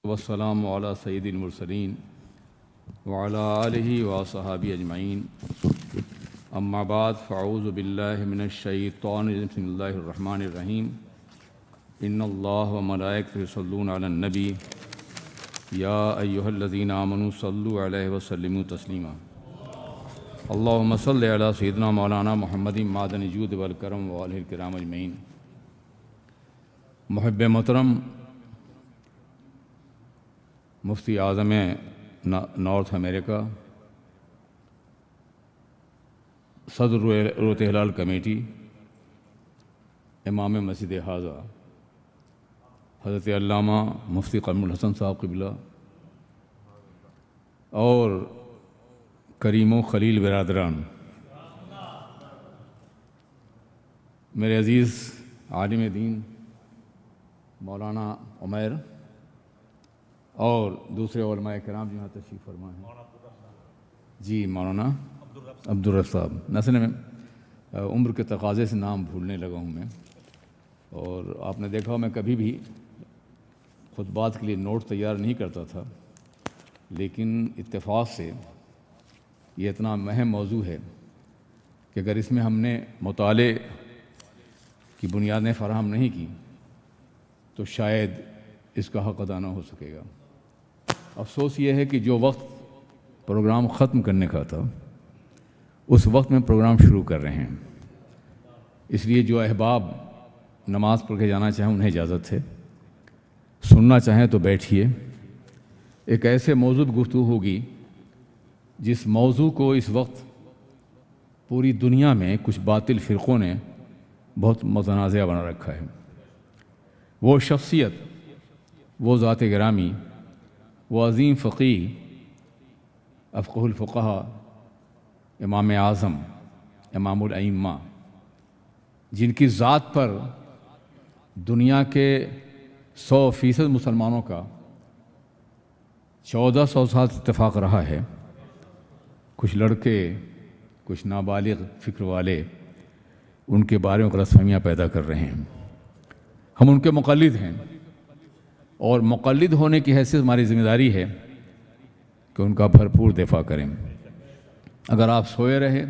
والسلام علی سید المرسلین وعلی آلہ وصحبہ اجمعین اما بعد فاعوذ باللہ من الشیطان الرجیم بسم اللہ الرحمن الرحیم ان اللہ وملائکتہ یصلون علی النبی یا ایہا الذین آمنوا صلوا علیہ وسلموا تسلیما اللہم صل علی سیدنا مولانا محمد معدن الجود والکرم وآلہ الکرام اجمعین۔ محب محترم مفتی اعظم نارتھ امریکہ، صدر روت ہلال کمیٹی، امام مسجد حاضہ حضرت علامہ مفتی قمر الحسن صاحب قبلہ، اور کریم و خلیل برادران، میرے عزیز عالم دین مولانا عمیر اور دوسرے علماء کرام جو یہاں تشریف فرما ہیں، جی مولانا عبدالرب صاحب، نسل میں عمر کے تقاضے سے نام بھولنے لگا ہوں میں، اور آپ نے دیکھا ہو میں کبھی بھی خطبات کے لیے نوٹ تیار نہیں کرتا تھا، لیکن اتفاق سے یہ اتنا اہم موضوع ہے کہ اگر اس میں ہم نے مطالعے کی بنیادیں فراہم نہیں کی تو شاید اس کا حق ادا نہ ہو سکے گا۔ افسوس یہ ہے کہ جو وقت پروگرام ختم کرنے کا تھا اس وقت میں پروگرام شروع کر رہے ہیں، اس لیے جو احباب نماز پڑھ کے جانا چاہیں انہیں اجازت ہے، سننا چاہیں تو بیٹھیے۔ ایک ایسے موضوع پر گفتگو ہوگی جس موضوع کو اس وقت پوری دنیا میں کچھ باطل فرقوں نے بہت متنازع بنا رکھا ہے۔ وہ شخصیت، وہ ذات گرامی، وہ عظیم فقیہ، افقہ الفقہا، امام اعظم، امام الائمہ، جن کی ذات پر دنیا کے 100% مسلمانوں کا 1400 سال اتفاق رہا ہے، کچھ لڑکے، کچھ نابالغ فکر والے ان کے بارے میں غلط فہمیاں پیدا کر رہے ہیں۔ ہم ان کے مقلد ہیں، اور مقلد ہونے کی حیثیت ہماری ذمہ داری ہے کہ ان کا بھرپور دفاع کریں۔ اگر آپ سوئے رہے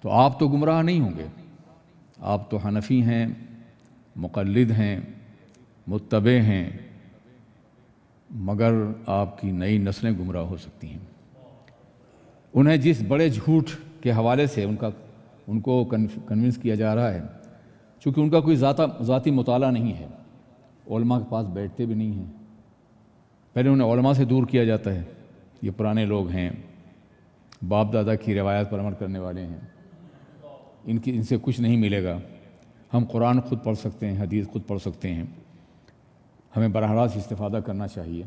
تو آپ تو گمراہ نہیں ہوں گے، آپ تو حنفی ہیں، مقلد ہیں، متبع ہیں، مگر آپ کی نئی نسلیں گمراہ ہو سکتی ہیں۔ انہیں جس بڑے جھوٹ کے حوالے سے ان کو کنونس کیا جا رہا ہے، چونکہ ان کا کوئی ذاتی مطالعہ نہیں ہے، علماء کے پاس بیٹھتے بھی نہیں ہیں، پہلے انہیں علماء سے دور کیا جاتا ہے، یہ پرانے لوگ ہیں، باپ دادا کی روایت پر عمل کرنے والے ہیں، ان سے کچھ نہیں ملے گا، ہم قرآن خود پڑھ سکتے ہیں، حدیث خود پڑھ سکتے ہیں، ہمیں براہ راست استفادہ کرنا چاہیے۔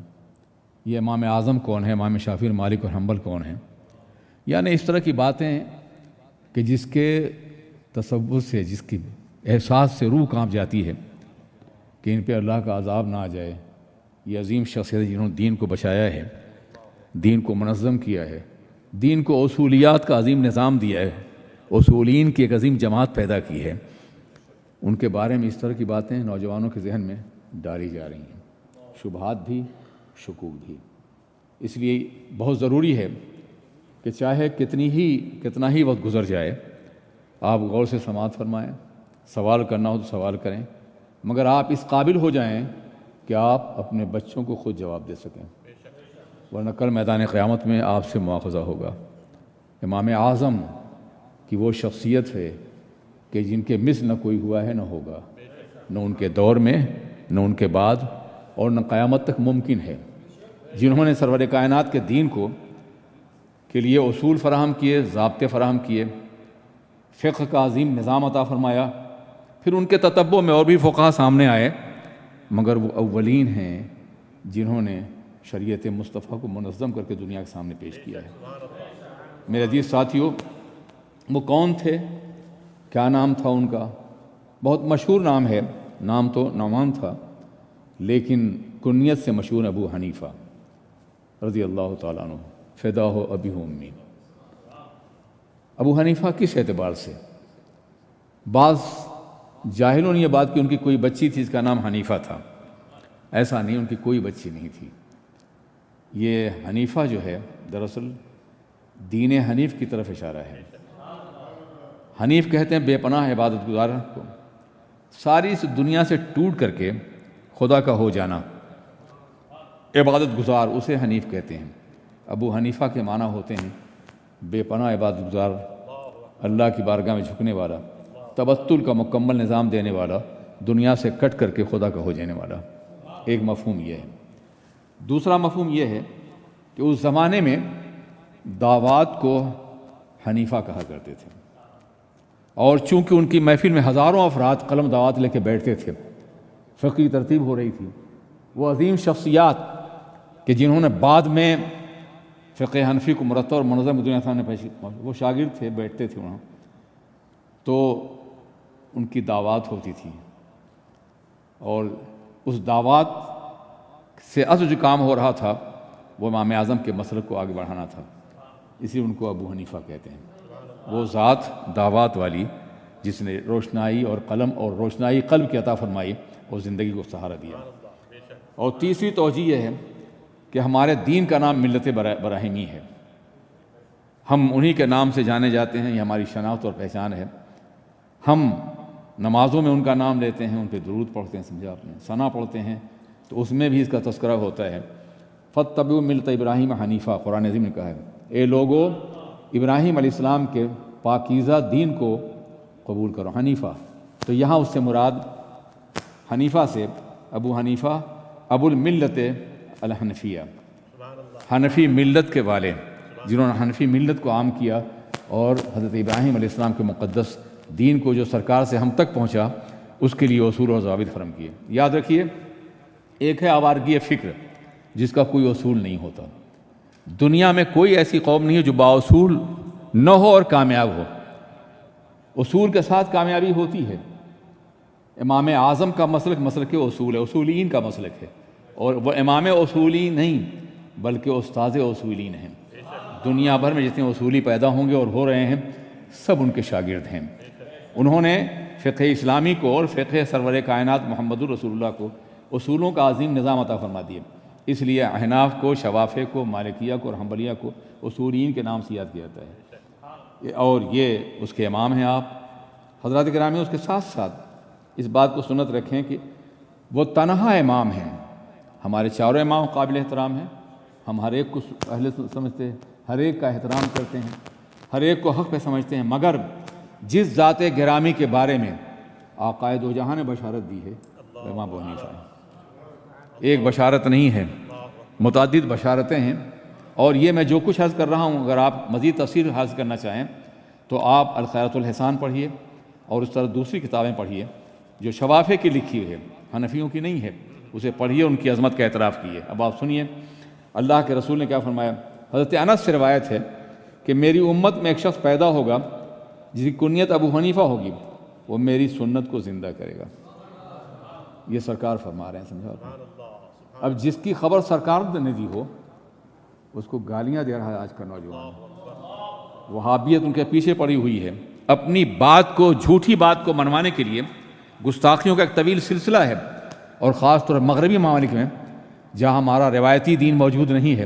یہ امام اعظم کون ہے، امام شافعی، مالک اور حنبل کون ہیں؟ یعنی اس طرح کی باتیں کہ جس کے تصور سے، جس کی احساس سے روح کانپ جاتی ہے کہ ان پہ اللہ کا عذاب نہ آ جائے۔ یہ عظیم شخصیت جنہوں نے دین کو بچایا ہے، دین کو منظم کیا ہے، دین کو اصولیات کا عظیم نظام دیا ہے، اصولین کی ایک عظیم جماعت پیدا کی ہے، ان کے بارے میں اس طرح کی باتیں نوجوانوں کے ذہن میں ڈالی جا رہی ہیں، شبہات بھی، شکوک بھی۔ اس لیے بہت ضروری ہے کہ چاہے کتنا ہی وقت گزر جائے، آپ غور سے سماعت فرمائیں، سوال کرنا ہو تو سوال کریں، مگر آپ اس قابل ہو جائیں کہ آپ اپنے بچوں کو خود جواب دے سکیں، ورنہ کل میدان قیامت میں آپ سے مواخذہ ہوگا۔ امام اعظم کی وہ شخصیت ہے کہ جن کے مثل نہ کوئی ہوا ہے نہ ہوگا، نہ ان کے دور میں، نہ ان کے بعد، اور نہ قیامت تک ممکن ہے، جنہوں نے سرور کائنات کے دین کے لیے اصول فراہم کیے، ضابطے فراہم کیے، فقہ کا عظیم نظام عطا فرمایا۔ پھر ان کے تتبع میں اور بھی فقہا سامنے آئے، مگر وہ اولین ہیں جنہوں نے شریعت مصطفیٰ کو منظم کر کے دنیا کے سامنے پیش کیا ہے۔ میرے عزیز ساتھیوں، وہ کون تھے؟ کیا نام تھا ان کا؟ بہت مشہور نام ہے، نام تو نعمان تھا، لیکن کنیت سے مشہور ابو حنیفہ رضی اللہ تعالیٰ عنہ، فدا ہو ابی و امی۔ ابو حنیفہ کس اعتبار سے؟ بعض جاہلوں نے یہ بات کہ ان کی کوئی بچی تھی جس کا نام حنیفہ تھا، ایسا نہیں، ان کی کوئی بچی نہیں تھی۔ یہ حنیفہ جو ہے دراصل دین حنیف کی طرف اشارہ ہے۔ حنیف کہتے ہیں بے پناہ عبادت گزار کو، ساری اس دنیا سے ٹوٹ کر کے خدا کا ہو جانا، عبادت گزار، اسے حنیف کہتے ہیں۔ ابو حنیفہ کے معنی ہوتے ہیں بے پناہ عبادت گزار، اللہ کی بارگاہ میں جھکنے والا، تبتل کا مکمل نظام دینے والا، دنیا سے کٹ کر کے خدا کا ہو جانے والا۔ ایک مفہوم یہ ہے۔ دوسرا مفہوم یہ ہے کہ اس زمانے میں دعوات کو حنیفہ کہا کرتے تھے، اور چونکہ ان کی محفل میں ہزاروں افراد قلم دعوات لے کے بیٹھتے تھے، فقہی ترتیب ہو رہی تھی، وہ عظیم شخصیات کہ جنہوں نے بعد میں فقہ حنفی کو مرتب اور منظم دنیا سامنے پیش، وہ شاگرد تھے، بیٹھتے تھے وہاں، تو ان کی دعوات ہوتی تھی، اور اس دعوات سے اصل جو کام ہو رہا تھا وہ امام اعظم کے مسلک کو آگے بڑھانا تھا، اسی لیے ان کو ابو حنیفہ کہتے ہیں۔ وہ ذات دعوات والی جس نے روشنائی اور قلم اور روشنائی قلب کی عطا فرمائی اور زندگی کو سہارا دیا۔ اور تیسری توجہ یہ ہے کہ ہمارے دین کا نام ملت براہیمی ہے، ہم انہی کے نام سے جانے جاتے ہیں، یہ ہماری شناخت اور پہچان ہے۔ ہم نمازوں میں ان کا نام لیتے ہیں، ان پہ درود پڑھتے ہیں، سمجھا آپ نے، ثنا پڑھتے ہیں، تو اس میں بھی اس کا تذکرہ ہوتا ہے۔ فاتبعوا ملت ابراہیم حنیفہ، قرآن عظیم نے کہا ہے، اے لوگو ابراہیم علیہ السلام کے پاکیزہ دین کو قبول کرو، حنیفہ۔ تو یہاں اس سے مراد حنیفہ سے ابو حنیفہ ابو الملت الحنفیہ، حنفی ملت کے والے، جنہوں نے حنفی ملت کو عام کیا اور حضرت ابراہیم علیہ السلام کے مقدس دین کو جو سرکار سے ہم تک پہنچا اس کے لیے اصول اور ضوابط فرم کیے۔ یاد رکھیے، ایک ہے آوارگی فکر جس کا کوئی اصول نہیں ہوتا۔ دنیا میں کوئی ایسی قوم نہیں ہے جو بااصول نہ ہو اور کامیاب ہو، اصول کے ساتھ کامیابی ہوتی ہے۔ امام اعظم کا مسلک مسلک اصول ہے، اصولین کا مسلک ہے، اور وہ امام اصولی نہیں بلکہ استاذ اصولین ہیں۔ دنیا بھر میں جتنے اصولی پیدا ہوں گے اور ہو رہے ہیں سب ان کے شاگرد ہیں۔ انہوں نے فقہ اسلامی کو اور فقہ سرور کائنات محمد الرسول اللہ کو اصولوں کا عظیم نظام عطا فرما دیا، اس لیے احناف کو، شوافع کو، مالکیہ کو اور حنبلیہ کو اصولین کے نام سے یاد کیا جاتا ہے، اور یہ اس کے امام ہیں آپ حضرات گرامی۔ اس کے ساتھ ساتھ اس بات کو سنت رکھیں کہ وہ تنہا امام ہیں، ہمارے چاروں امام قابل احترام ہیں، ہم ہر ایک کو اہل سمجھتے ہیں، ہر ایک کا احترام کرتے ہیں، ہر ایک کو حق پہ سمجھتے ہیں، مگر جس ذات گرامی کے بارے میں آقائے دو جہاں نے بشارت دی ہے امام ابو حنیفہ ہے۔ ایک بشارت نہیں ہے، متعدد بشارتیں ہیں، اور یہ میں جو کچھ عرض کر رہا ہوں اگر آپ مزید تفصیل حاصل کرنا چاہیں تو آپ الخیرۃ الحسان پڑھیے، اور اس طرح دوسری کتابیں پڑھیے جو شوافع کی لکھی ہوئی ہے، حنفیوں کی نہیں ہے، اسے پڑھیے، ان کی عظمت کا اعتراف کیے۔ اب آپ سنیے اللہ کے رسول نے کیا فرمایا۔ حضرت انس سے روایت ہے کہ میری امت میں ایک شخص پیدا ہوگا جس کی کنیت ابو حنیفہ ہوگی، وہ میری سنت کو زندہ کرے گا۔ یہ سرکار فرما رہے ہیں، سمجھا آپ نے؟ اب جس کی خبر سرکار نے دی ہو اس کو گالیاں دے رہا ہے آج کا نوجوان، وہابیت ان کے پیچھے پڑی ہوئی ہے، اپنی بات کو، جھوٹی بات کو منوانے کے لیے گستاخیوں کا ایک طویل سلسلہ ہے، اور خاص طور مغربی ممالک میں جہاں ہمارا روایتی دین موجود نہیں ہے،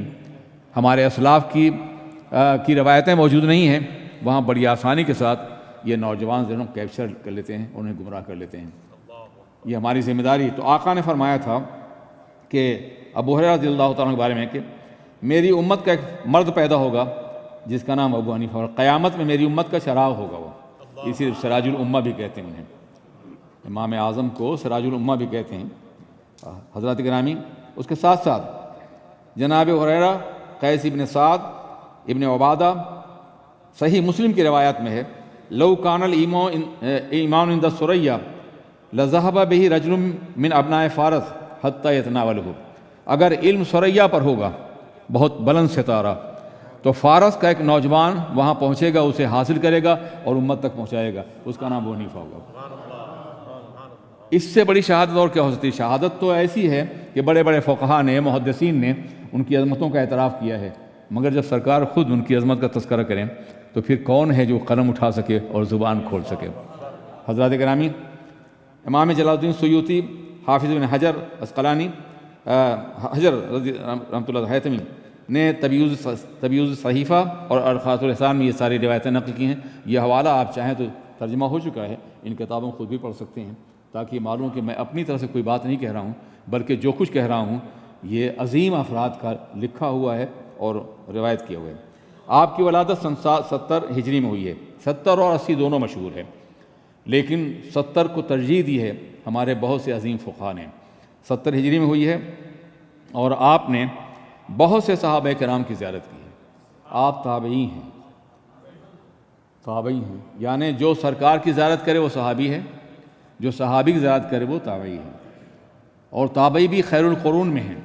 ہمارے اسلاف کی روایتیں موجود نہیں ہیں، وہاں بڑی آسانی کے ساتھ یہ نوجوان ذہنوں کو کیپچر کر لیتے ہیں، انہیں گمراہ کر لیتے ہیں۔ یہ ہماری ذمہ داری۔ تو آقا نے فرمایا تھا کہ ابو ہریرہ رضی اللہ تعالیٰ کے بارے میں کہ میری امت کا ایک مرد پیدا ہوگا جس کا نام ابو حنیفہ، اور قیامت میں میری امت کا چراغ ہوگا وہ، اسی سراج الامہ بھی کہتے ہیں انہیں، امام اعظم کو سراج الامہ بھی کہتے ہیں حضرات گرامی۔ اس کے ساتھ ساتھ جناب ہریرہ، قیس ابن سعد، ابن عبادہ، صحیح مسلم کی روایت میں ہے لو کان الایمان عند الثریہ لذهب به رجل من ابناء فارس حتی یتناولہ، اگر علم ثریہ پر ہوگا، بہت بلند ستارہ، تو فارس کا ایک نوجوان وہاں پہنچے گا، اسے حاصل کرے گا اور امت تک پہنچائے گا، اس کا نام ابو حنیفہ ہوگا۔ اس سے بڑی شہادت اور کیا ہو سکتی؟ شہادت تو ایسی ہے کہ بڑے بڑے فقہاء نے، محدثین نے ان کی عظمتوں کا اعتراف کیا ہے، مگر جب سرکار خود ان کی عظمت کا تذکرہ کریں تو پھر کون ہے جو قلم اٹھا سکے اور زبان کھول سکے؟ حضرات گرامی، امام جلال الدین سیوطی، حافظ ابن حجر اسقلانی حجر رحمۃ اللہ حیثمی نے تبیوز صحیفہ اور ارخاص الاحسان میں یہ ساری روایتیں نقل کی ہیں. یہ حوالہ آپ چاہیں تو ترجمہ ہو چکا ہے، ان کتابوں خود بھی پڑھ سکتے ہیں، تاکہ معلوم کہ میں اپنی طرف سے کوئی بات نہیں کہہ رہا ہوں، بلکہ جو کچھ کہہ رہا ہوں یہ عظیم افراد کا لکھا ہوا ہے اور روایت کیا ہوا ہے. آپ کی ولادت سن 70 ہجری میں ہوئی ہے. 70 اور 80 دونوں مشہور ہے، لیکن 70 کو ترجیح دی ہے ہمارے بہت سے عظیم فقہاء نے. 70 ہجری میں ہوئی ہے اور آپ نے بہت سے صحابہ کرام کی زیارت کی ہے. آپ تابعی ہیں، یعنی جو سرکار کی زیارت کرے وہ صحابی ہے، جو صحابی کی زیارت کرے وہ تابعی ہے، اور تابعی بھی خیر القرون میں ہیں.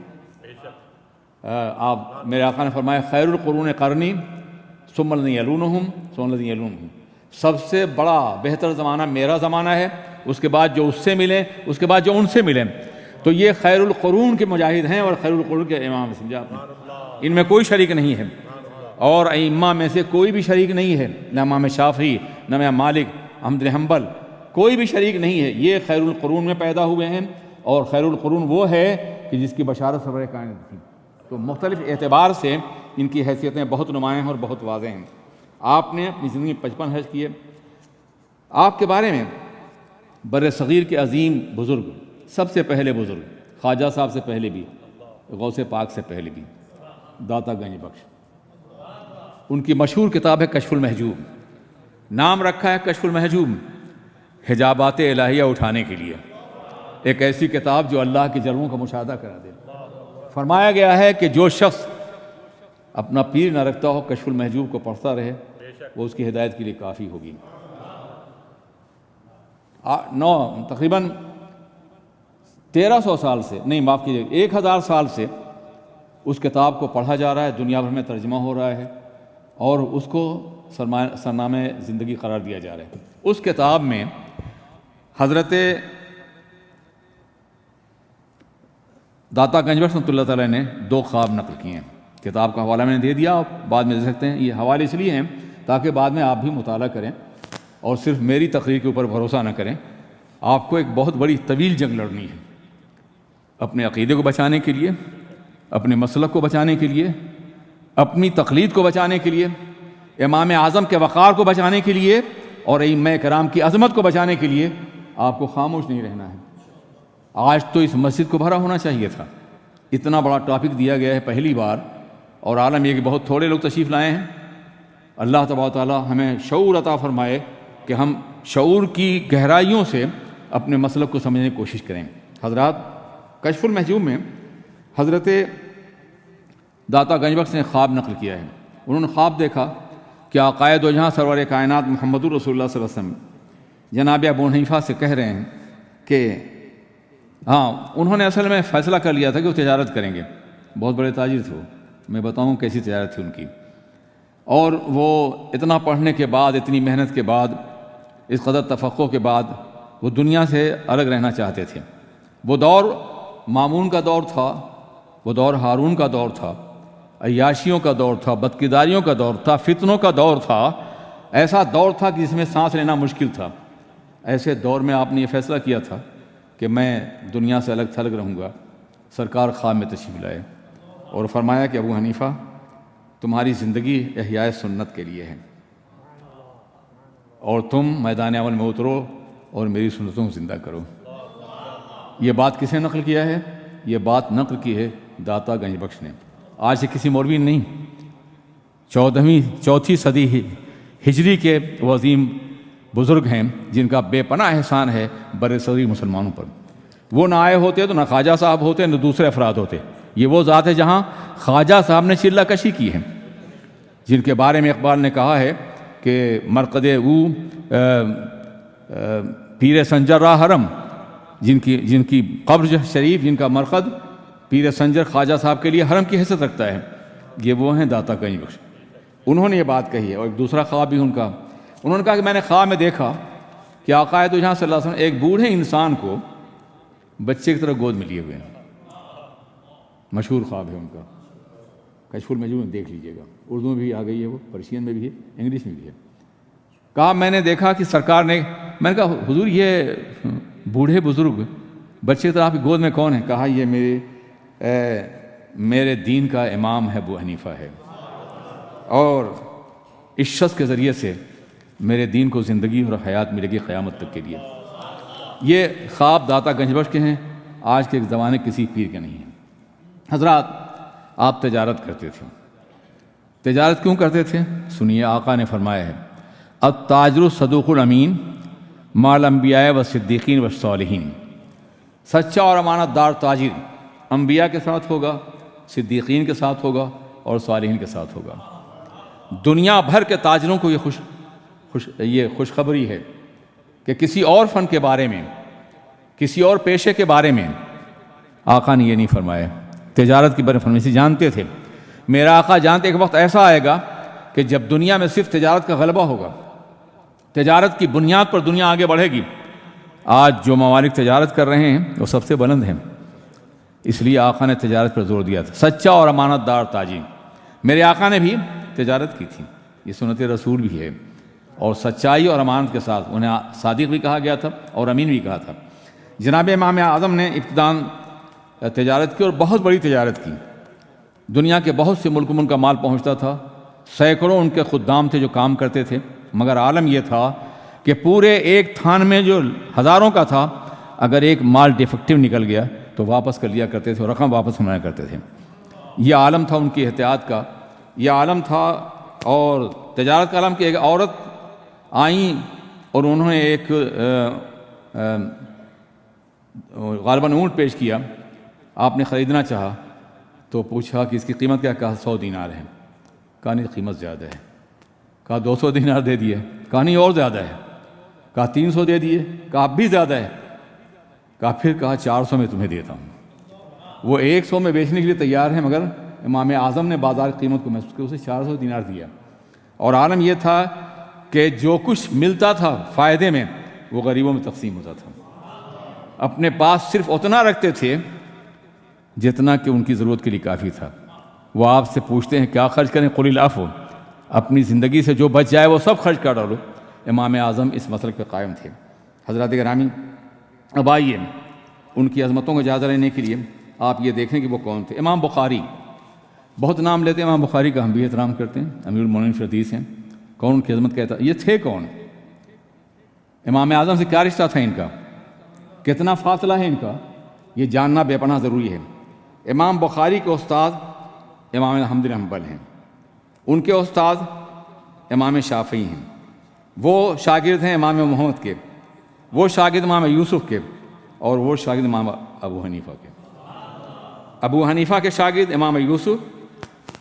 آپ میرے آقا نے فرمایا خیر القرون قرنی ثم الذین یلونہم ثم الذین یلونہم، سب سے بڑا بہتر زمانہ میرا زمانہ ہے، اس کے بعد جو اس سے ملیں، اس کے بعد جو ان سے ملیں. تو یہ خیر القرون کے مجاہد ہیں اور خیر القرون کے امام، سمجھا آپ نے؟ ان میں کوئی شریک نہیں ہے، اور ائمہ میں سے کوئی بھی شریک نہیں ہے، نہ امام شافعی، نہ امام مالک، احمد بن حنبل، کوئی بھی شریک نہیں ہے. یہ خیر القرون میں پیدا ہوئے ہیں، اور خیر القرون وہ ہے کہ جس کی بشارت سرور کائنات تھی. تو مختلف اعتبار سے ان کی حیثیتیں بہت نمایاں ہیں اور بہت واضح ہیں. آپ نے اپنی زندگی 55 حج کیے. آپ کے بارے میں بر صغیر کے عظیم بزرگ، سب سے پہلے بزرگ، خواجہ صاحب سے پہلے بھی، غوث پاک سے پہلے بھی، داتا گنج بخش، ان کی مشہور کتاب ہے کشف المحجوب. نام رکھا ہے کشف المحجوب، حجابات الہیہ اٹھانے کے لیے. ایک ایسی کتاب جو اللہ کے جلووں کا مشاہدہ کرا دے. فرمایا گیا ہے کہ جو شخص اپنا پیر نہ رکھتا ہو کشف المحجوب کو پڑھتا رہے، وہ اس کی ہدایت کے لیے کافی ہوگی. تقریباً 1300 سال سے، نہیں معاف کیجیے، 1000 سال سے اس کتاب کو پڑھا جا رہا ہے، دنیا بھر میں ترجمہ ہو رہا ہے، اور اس کو سرنامہ زندگی قرار دیا جا رہا ہے. اس کتاب میں حضرت داتا گنج بخش رحمۃ اللہ تعالیٰ نے 2 خواب نقل کیے ہیں. کتاب کا حوالہ میں نے دے دیا، آپ بعد میں دے سکتے ہیں. یہ حوالے اس لیے ہیں تاکہ بعد میں آپ بھی مطالعہ کریں اور صرف میری تقریر کے اوپر بھروسہ نہ کریں. آپ کو ایک بہت بڑی طویل جنگ لڑنی ہے، اپنے عقیدے کو بچانے کے لیے، اپنے مسلک کو بچانے کے لیے، اپنی تقلید کو بچانے کے لیے، امام اعظم کے وقار کو بچانے کے لیے، اور ائمہ کرام کی عظمت کو بچانے کے لیے آپ کو خاموش نہیں رہنا ہے. آج تو اس مسجد کو بھرا ہونا چاہیے تھا. اتنا بڑا ٹاپک دیا گیا ہے پہلی بار، اور عالم یہ کہ بہت تھوڑے لوگ تشریف لائے ہیں. اللہ تبارک و تعالیٰ ہمیں شعور عطا فرمائے کہ ہم شعور کی گہرائیوں سے اپنے مسلک کو سمجھنے کی کوشش کریں. حضرات، کشف المحجوب میں حضرت داتا گنج بخش نے خواب نقل کیا ہے. انہوں نے خواب دیکھا کہ آقائے دو جہاں سرور کائنات محمد الرسول اللہ صلی اللہ علیہ وسلم جناب ابو حنیفہ سے کہہ رہے ہیں کہ انہوں نے اصل میں فیصلہ کر لیا تھا کہ وہ تجارت کریں گے. بہت بڑے تاجر تھے وہ، میں بتاؤں کیسی تجارت تھی ان کی. اور وہ اتنا پڑھنے کے بعد، اتنی محنت کے بعد، اس قدر تفقہ کے بعد وہ دنیا سے الگ رہنا چاہتے تھے. وہ دور مامون کا دور تھا، وہ دور ہارون کا دور تھا، عیاشیوں کا دور تھا، بدکرداریوں کا دور تھا، فتنوں کا دور تھا. ایسا دور تھا کہ جس میں سانس لینا مشکل تھا. ایسے دور میں آپ نے یہ فیصلہ کیا تھا کہ میں دنیا سے الگ تھلگ رہوں گا. سرکار خواب میں تشریف لائے اور فرمایا کہ ابو حنیفہ، تمہاری زندگی احیاء سنت کے لیے ہے، اور تم میدان عمل میں اترو اور میری سنتوں کو زندہ کرو. یہ بات کس نے نقل کیا ہے؟ یہ بات نقل کی ہے داتا گنج بخش نے. آج سے کسی مولوی نے نہیں. 14ویں صدی ہجری کے وہ عظیم بزرگ ہیں جن کا بے پناہ احسان ہے بر صغیر مسلمانوں پر. وہ نہ آئے ہوتے تو نہ خواجہ صاحب ہوتے نہ دوسرے افراد ہوتے. یہ وہ ذات ہے جہاں خواجہ صاحب نے چلہ کشی کی ہے، جن کے بارے میں اقبال نے کہا ہے کہ مرقد او پیر سنجر را حرم، جن کی قبر شریف، جن کا مرقد پیر سنجر خواجہ صاحب کے لیے حرم کی حیثیت رکھتا ہے، یہ وہ ہیں داتا گنج بخش. انہوں نے یہ بات کہی ہے. اور ایک دوسرا خواب بھی ان کا، انہوں نے کہا کہ میں نے خواب میں دیکھا کہ آقا دو جہاں صلی اللہ علیہ وسلم ایک بوڑھے انسان کو بچے کی طرح گود میں لیے ہوئے ہیں. مشہور خواب ہے ان کا. کشف المحجوب میں دیکھ لیجئے گا، اردو میں بھی آ گئی ہے، وہ پرشین میں بھی ہے، انگلش میں بھی ہے. کہا میں نے دیکھا کہ سرکار نے، میں نے کہا حضور یہ بوڑھے بزرگ بچے کی طرح آپ کی گود میں کون ہیں؟ کہا یہ میرے میرے دین کا امام ہے ابو حنیفہ ہے، اور اس شخص کے ذریعے سے میرے دین کو زندگی اور حیات ملے گی قیامت تک کے لیے۔ یہ خواب داتا گنج بخش کے ہیں، آج کے زمانے کسی پیر کے نہیں ہیں۔ حضرات، آپ تجارت کرتے تھے، تجارت کیوں کرتے تھے؟ سنیے، آقا نے فرمایا ہے التاجر الصدوق الامین مع الانبیاء والصدیقین والصالحین، سچا اور امانت دار تاجر انبیاء کے ساتھ ہوگا، صدیقین کے ساتھ ہوگا اور صالحین کے ساتھ ہوگا۔ دنیا بھر کے تاجروں کو یہ خوشخبری ہے کہ کسی اور فن کے بارے میں، کسی اور پیشے کے بارے میں آقا نے یہ نہیں فرمایا۔ تجارت کی بارے فرمائی، جانتے تھے میرا آقا جانتے ایک وقت ایسا آئے گا کہ جب دنیا میں صرف تجارت کا غلبہ ہوگا، تجارت کی بنیاد پر دنیا آگے بڑھے گی۔ آج جو ممالک تجارت کر رہے ہیں وہ سب سے بلند ہیں، اس لیے آقا نے تجارت پر زور دیا تھا۔ سچا اور امانت دار تاجر، میرے آقا نے بھی تجارت کی تھی، یہ سنت رسول بھی ہے، اور سچائی اور امانت کے ساتھ انہیں صادق بھی کہا گیا تھا اور امین بھی کہا تھا۔ جناب امام اعظم نے ابتداً تجارت کی اور بہت بڑی تجارت کی، دنیا کے بہت سے ملکوں میں ان کا مال پہنچتا تھا، سینکڑوں ان کے خدام تھے جو کام کرتے تھے، مگر عالم یہ تھا کہ پورے ایک تھان میں جو ہزاروں کا تھا، اگر ایک مال ڈیفیکٹو نکل گیا تو واپس کر لیا کرتے تھے اور رقم واپس منایا کرتے تھے۔ یہ عالم تھا ان کی احتیاط کا، یہ عالم تھا۔ اور تجارت کا عالم کی ایک عورت آئیں اور انہوں نے ایک غالباً اونٹ پیش کیا، آپ نے خریدنا چاہا تو پوچھا کہ اس کی قیمت کیا؟ کہا 100 دینار ہے۔ کہا نہیں، قیمت زیادہ ہے۔ کہا 200 دینار دے دیے۔ کہا نہیں، اور زیادہ ہے۔ کہا 300 دے دیے۔ کہا اب بھی زیادہ ہے۔ کہا 400 میں تمہیں دیتا ہوں۔ وہ 100 میں بیچنے کے لیے تیار ہیں، مگر امام اعظم نے بازار قیمت کو محسوس کیا، اسے 400 دینار دیا۔ اور عالم یہ تھا کہ جو کچھ ملتا تھا فائدے میں وہ غریبوں میں تقسیم ہوتا تھا۔ اپنے پاس صرف اتنا رکھتے تھے جتنا کہ ان کی ضرورت کے لیے کافی تھا۔ وہ آپ سے پوچھتے ہیں کیا خرچ کریں؟ قل العفو، اپنی زندگی سے جو بچ جائے وہ سب خرچ کر ڈالو۔ امام اعظم اس مسلک پہ قائم تھے۔ حضرات گرامی، اب آئیے ان کی عظمتوں کا جائزہ لینے کے لیے آپ یہ دیکھیں کہ وہ کون تھے۔ امام بخاری، بہت نام لیتے ہیں امام بخاری کا، ہم بھی احترام کرتے ہیں، امیر المومنین فی الحدیث ہیں۔ کون ان کی عظمت کہتا؟ یہ تھے کون؟ امام اعظم سے کیا رشتہ تھا ان کا؟ کتنا فاصلہ ہے ان کا؟ یہ جاننا بے پناہ ضروری ہے۔ امام بخاری کے استاد امام احمد بن حنبل ہیں، ان کے استاد امام شافعی ہیں، وہ شاگرد ہیں امام محمد کے، وہ شاگرد امام یوسف کے، اور وہ شاگرد امام ابو حنیفہ کے۔ ابو حنیفہ کے شاگرد امام یوسف،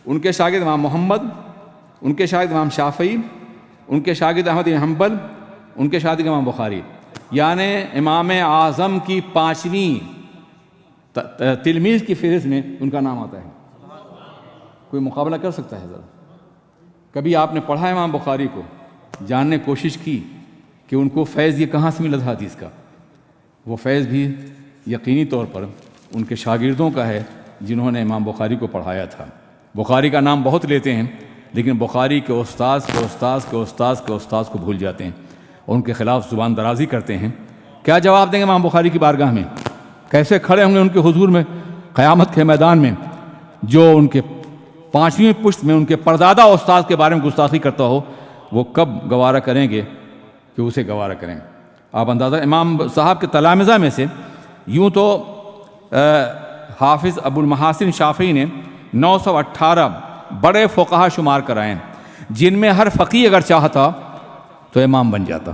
ان کے شاگرد امام محمد، ان کے شاگرد امام شافعی، ان کے شاگرد احمد بن حنبل، ان کے شاگرد امام بخاری۔ یعنی امام اعظم کی 5ویں تلمیذ کی فہرست میں ان کا نام آتا ہے۔ کوئی مقابلہ کر سکتا ہے؟ ذرا کبھی آپ نے پڑھا امام بخاری کو، جاننے کوشش کی کہ ان کو فیض یہ کہاں سے ملا تھا حدیث کا؟ وہ فیض بھی یقینی طور پر ان کے شاگردوں کا ہے جنہوں نے امام بخاری کو پڑھایا تھا۔ بخاری کا نام بہت لیتے ہیں لیکن بخاری کے استاذ کے استاذ کے استاذ کے استاذ کو بھول جاتے ہیں اور ان کے خلاف زبان درازی کرتے ہیں۔ کیا جواب دیں گے امام بخاری کی بارگاہ میں؟ کیسے کھڑے ہوں گے ان کے حضور میں قیامت کے میدان میں؟ جو ان کے 5ویں پشت میں ان کے پردادا استاد کے بارے میں گستاخی کرتا ہو، وہ کب گوارہ کریں گے کہ اسے گوارہ کریں؟ آپ اندازہ، امام صاحب کے تلامذہ میں سے یوں تو حافظ ابو المحاسن شافعی نے 918 بڑے فقہا شمار کرائے ہیں، جن میں ہر فقیہ اگر چاہتا تو امام بن جاتا۔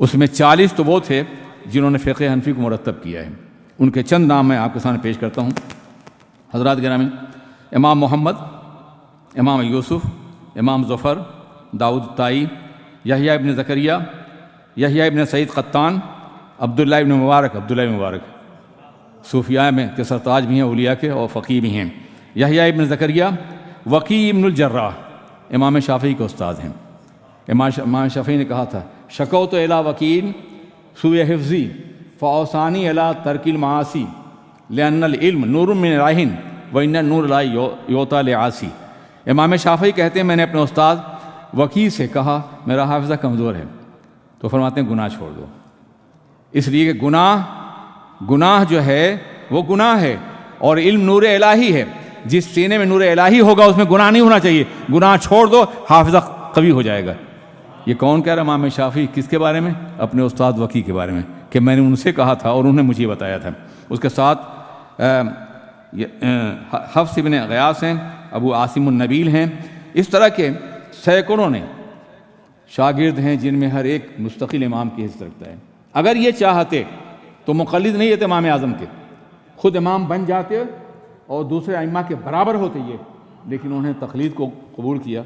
اس میں 40 تو وہ تھے جنہوں نے فقہ حنفی کو مرتب کیا ہے۔ ان کے چند نام میں آپ کے سامنے پیش کرتا ہوں۔ حضرات گرامی، امام محمد، امام یوسف، امام ظفر، داؤد طائی، یحییٰ ابن زکریہ، یحییٰ ابن سعید قطان، عبداللہ ابن مبارک صوفیاء میں کے سرتاج بھی ہیں، اولیاء کے، اور فقیہ بھی ہیں۔ یحییٰ ابن زکریہ، وقی ابن الجراح امام شافعی کے استاد ہیں۔ امام شافعی نے کہا تھا شکوت الی وکیل سوء حفظی فاوصانی الی ترک المعاصی لأن العلم نور من راہ وإن النور لا یعطی لعاصی۔ امام شافعی کہتے ہیں میں نے اپنے استاد وکیل سے کہا میرا حافظہ کمزور ہے، تو فرماتے ہیں گناہ چھوڑ دو، اس لیے کہ گناہ جو ہے وہ گناہ ہے، اور علم نور الہی ہے، جس سینے میں نور الہی ہوگا اس میں گناہ نہیں ہونا چاہیے، گناہ چھوڑ دو حافظہ قوی ہو جائے گا۔ یہ کون کہہ رہا امام شافعی؟ کس کے بارے میں؟ اپنے استاد وکی کے بارے میں، کہ میں نے ان سے کہا تھا اور انہوں نے مجھے یہ بتایا تھا۔ اس کے ساتھ حفص بن غیاث ہیں، ابو عاصم النبیل ہیں، اس طرح کے سینکڑوں نے شاگرد ہیں جن میں ہر ایک مستقل امام کی حیثیت رکھتا ہے۔ اگر یہ چاہتے تو مقلد نہیں ہوتے امام اعظم کے، خود امام بن جاتے اور دوسرے ائمہ کے برابر ہوتے یہ، لیکن انہوں نے تقلید کو قبول کیا۔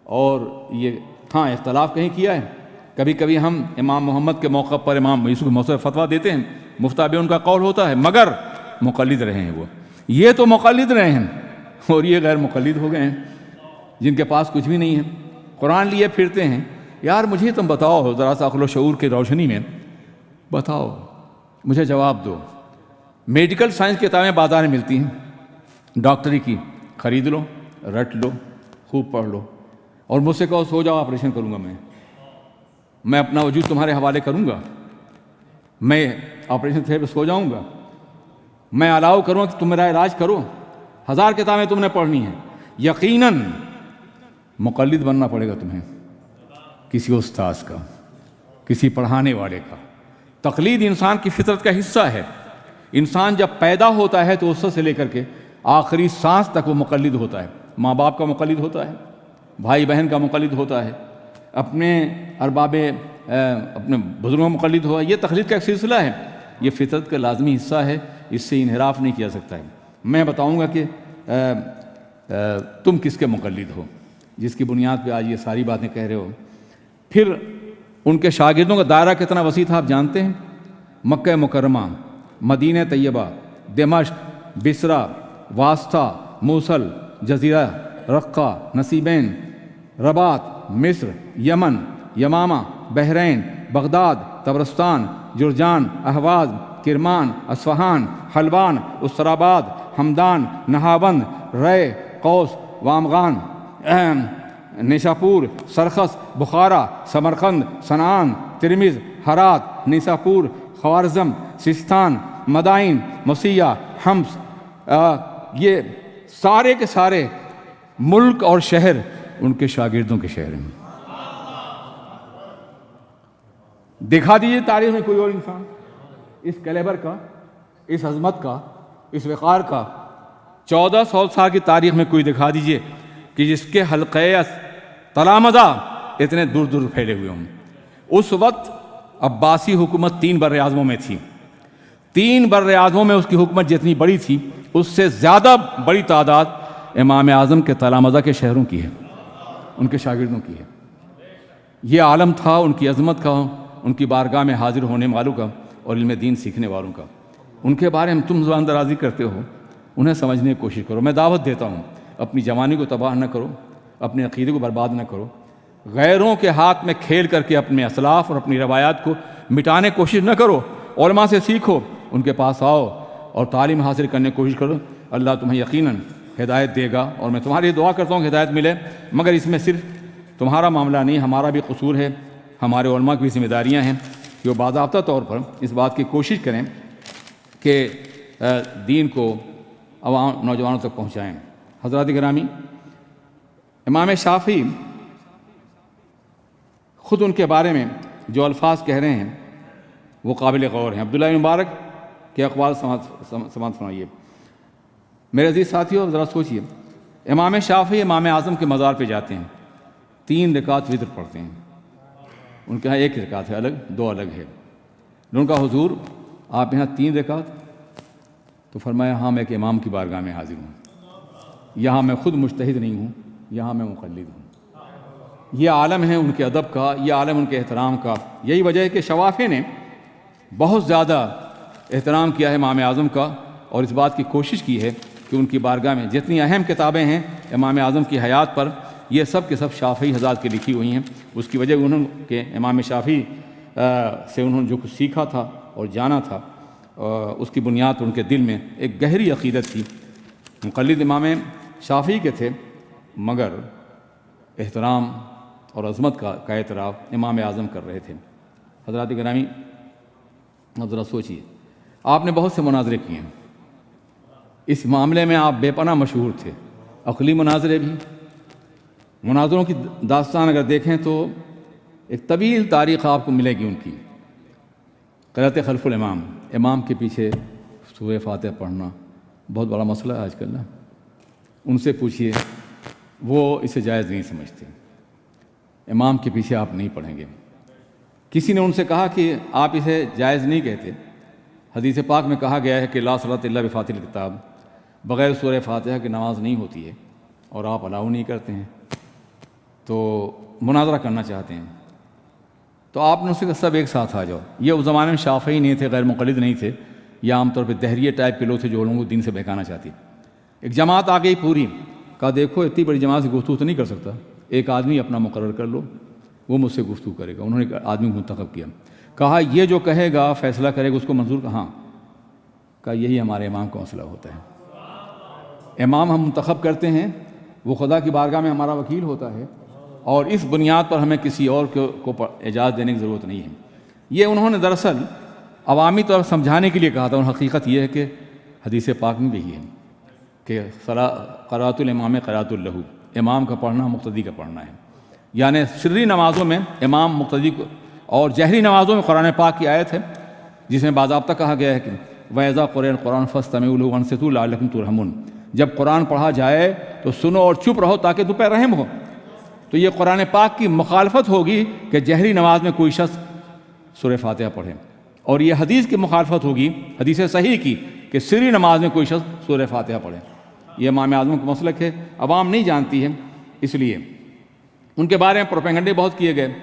اور یہ ہاں اختلاف کہیں کیا ہے، کبھی کبھی ہم امام محمد کے موقع پر امام یوسف موسیٰ فتویٰ دیتے ہیں، مفتابع ان کا قول ہوتا ہے، مگر مقلد رہے ہیں وہ۔ یہ تو مقلد رہے ہیں اور یہ غیر مقلد ہو گئے ہیں جن کے پاس کچھ بھی نہیں ہے، قرآن لیے پھرتے ہیں۔ یار مجھے تم بتاؤ ذرا سا عقل و شعور کی روشنی میں بتاؤ، مجھے جواب دو۔ میڈیکل سائنس کی کتابیں بازار میں ملتی ہیں، ڈاکٹری کی، خرید لو، رٹ لو، خوب پڑھ لو، اور مجھ سے کہو سو جاؤ آپریشن کروں گا، میں اپنا وجود تمہارے حوالے کروں گا، میں آپریشن تھیٹر پہ سو جاؤں گا، میں الاؤ کروں کہ تم میرا علاج کرو۔ 1000 کتابیں تم نے پڑھنی ہیں، یقیناً مقلد بننا پڑے گا تمہیں، کسی استاذ کا، کسی پڑھانے والے کا۔ تقلید انسان کی فطرت کا حصہ ہے۔ انسان جب پیدا ہوتا ہے تو اس سے لے کر کے آخری سانس تک وہ مقلد ہوتا ہے، ماں باپ کا مقلد ہوتا ہے، بھائی بہن کا مقلد ہوتا ہے، اپنے ارباب اپنے بزرگوں کا مقلد ہوا۔ یہ تقلید کا ایک سلسلہ ہے، یہ فطرت کا لازمی حصہ ہے، اس سے انحراف نہیں کیا سکتا ہے۔ میں بتاؤں گا کہ تم کس کے مقلد ہو، جس کی بنیاد پہ آج یہ ساری باتیں کہہ رہے ہو۔ پھر ان کے شاگردوں کا دائرہ کتنا وسیع تھا آپ جانتے ہیں؟ مکہ مکرمہ، مدینہ طیبہ، دمشق، بصرہ، واسطہ، موصل، جزیرہ رقہ، نصیبین، رباط، مصر، یمن، یمامہ، بحرین، بغداد، طبرستان، جرجان، اہواز، کرمان، اصفہان، حلوان، استراباد، ہمدان، نہاوند، رے، قوس، وامغان، نیشاپور، سرخس، بخارا، سمرقند، صنعان، ترمذ، ہرات، نیساپور، خوارزم، سستان، مدائن، مسیہ، حمص، یہ سارے کے سارے ملک اور شہر ان کے شاگردوں کے شہر ہیں۔ دکھا دیجیے تاریخ میں کوئی اور انسان اس کیلیبر کا، اس عظمت کا، اس وقار کا، 1400 سال کی تاریخ میں کوئی دکھا دیجیے کہ جس کے حلقے تلامذہ اتنے دور دور پھیلے ہوئے ہوں۔ اس وقت عباسی حکومت 3 بر اعظموں میں تھی، 3 بر اعظموں میں اس کی حکومت جتنی بڑی تھی اس سے زیادہ بڑی تعداد امام اعظم کے تلامذہ کے شہروں کی ہے، ان کے شاگردوں کی ہے۔ یہ عالم تھا ان کی عظمت کا، ان کی بارگاہ میں حاضر ہونے والوں کا اور علم دین سیکھنے والوں کا۔ ان کے بارے میں تم زبان درازی کرتے ہو، انہیں سمجھنے کی کوشش کرو۔ میں دعوت دیتا ہوں، اپنی جوانی کو تباہ نہ کرو، اپنے عقیدے کو برباد نہ کرو، غیروں کے ہاتھ میں کھیل کر کے اپنے اسلاف اور اپنی روایات کو مٹانے کی کوشش نہ کرو۔ علماء سے سیکھو، ان کے پاس آؤ اور تعلیم حاصل کرنے کی کوشش کرو۔ اللہ تمہیں یقیناً ہدایت دے گا، اور میں تمہاری دعا کرتا ہوں کہ ہدایت ملے۔ مگر اس میں صرف تمہارا معاملہ نہیں، ہمارا بھی قصور ہے، ہمارے علماء کی بھی ذمہ داریاں ہیں کہ وہ باضابطہ طور پر اس بات کی کوشش کریں کہ دین کو عوام نوجوانوں تک پہنچائیں۔ حضرات گرامی، امام شافعی خود ان کے بارے میں جو الفاظ کہہ رہے ہیں وہ قابل غور ہیں۔ عبداللہ بن مبارک کے اقوال سماعت فرمائیے۔ میرے عزیز ساتھیو، ذرا سوچئے، امام شافعی امام اعظم کے مزار پہ جاتے ہیں، 3 رکعت وتر پڑھتے ہیں۔ ان کے ہاں 1 رکعت ہے الگ، 2 الگ ہے۔ ان کا حضور آپ یہاں 3 رکعت، تو فرمایا ہاں میں ایک امام کی بارگاہ میں حاضر ہوں، یہاں میں خود مجتہد نہیں ہوں، یہاں میں مقلد ہوں۔ یہ عالم ہے ان کے ادب کا، یہ عالم ان کے احترام کا۔ یہی وجہ ہے کہ شوافع نے بہت زیادہ احترام کیا ہے امام اعظم کا، اور اس بات کی کوشش کی ہے کہ ان کی بارگاہ میں جتنی اہم کتابیں ہیں امام اعظم کی حیات پر، یہ سب کے سب شافعی حضرات کی لکھی ہوئی ہیں۔ اس کی وجہ انہوں نے امام شافعی سے انہوں نے جو کچھ سیکھا تھا اور جانا تھا، اس کی بنیاد ان کے دل میں ایک گہری عقیدت تھی۔ مقلد امام شافعی کے تھے، مگر احترام اور عظمت کا اعتراف امام اعظم کر رہے تھے۔ حضرات گرامی، اب ذرا سوچیے، آپ نے بہت سے مناظرے کیے ہیں، اس معاملے میں آپ بے پناہ مشہور تھے، عقلی مناظرے بھی، مناظروں کی داستان اگر دیکھیں تو ایک طویل تاریخ آپ کو ملے گی ان کی۔ قرأت خلف الامام، امام کے پیچھے سورہ فاتحہ پڑھنا بہت بڑا مسئلہ ہے آج کل نا، ان سے پوچھیے وہ اسے جائز نہیں سمجھتے، امام کے پیچھے آپ نہیں پڑھیں گے۔ کسی نے ان سے کہا کہ آپ اسے جائز نہیں کہتے، حدیث پاک میں کہا گیا ہے کہ لا صلاۃ الا بفاتحہ الکتاب، بغیر سورہ فاتحہ کی نماز نہیں ہوتی ہے، اور آپ الاؤ نہیں کرتے ہیں، تو مناظرہ کرنا چاہتے ہیں، تو آپ نے اس سے سب ایک ساتھ آ جاؤ۔ یہ اس زمانے میں شافعی نہیں تھے، غیر مقلد نہیں تھے، یا عام طور پہ دہریہ ٹائپ کے لوگ تھے جو لوگوں کو دین سے بہکانا چاہتے۔ ایک جماعت آ گئی پوری، کہا دیکھو اتنی بڑی جماعت سے گفتگو تو نہیں کر سکتا، ایک آدمی اپنا مقرر کر لو، وہ مجھ سے گفتگو کرے گا۔ انہوں نے ایک آدمی کو منتخب کیا، کہا یہ جو کہے گا فیصلہ کرے گا، اس کو منظور کہاں؟ کہا یہی ہمارے امام کا مسئلہ ہوتا ہے، امام ہم منتخب کرتے ہیں، وہ خدا کی بارگاہ میں ہمارا وکیل ہوتا ہے، اور اس بنیاد پر ہمیں کسی اور کو اجازت دینے کی ضرورت نہیں ہے۔ یہ انہوں نے دراصل عوامی طور پر سمجھانے کے لیے کہا تھا، اور حقیقت یہ ہے کہ حدیث پاک میں بھی ہے کہ قرأۃ الامام قرأۃ لہ، امام کا پڑھنا مقتدی کا پڑھنا ہے، یعنی سری نمازوں میں امام مقتدی کو، اور جہری نمازوں میں قرآن پاک کی آیت ہے جس میں باضابطہ کہا گیا ہے کہ وَإِذَا قُرِئَ الْقُرْآنُ فَاسْتَمِعُوا لَهُ وَأَنصِتُوا لَعَلَّكُمْ تُرْحَمُونَ، جب قرآن پڑھا جائے تو سنو اور چپ رہو تاکہ تم پہ رحم ہو۔ تو یہ قرآن پاک کی مخالفت ہوگی کہ جہری نماز میں کوئی شخص سورہ فاتحہ پڑھے، اور یہ حدیث کی مخالفت ہوگی، حدیث صحیح کی، کہ سری نماز میں کوئی شخص سورہ فاتحہ پڑھے۔ یہ امام اعظم کا مسلک ہے، عوام نہیں جانتی ہے، اس لیے ان کے بارے میں پروپیگنڈے بہت کیے گئے،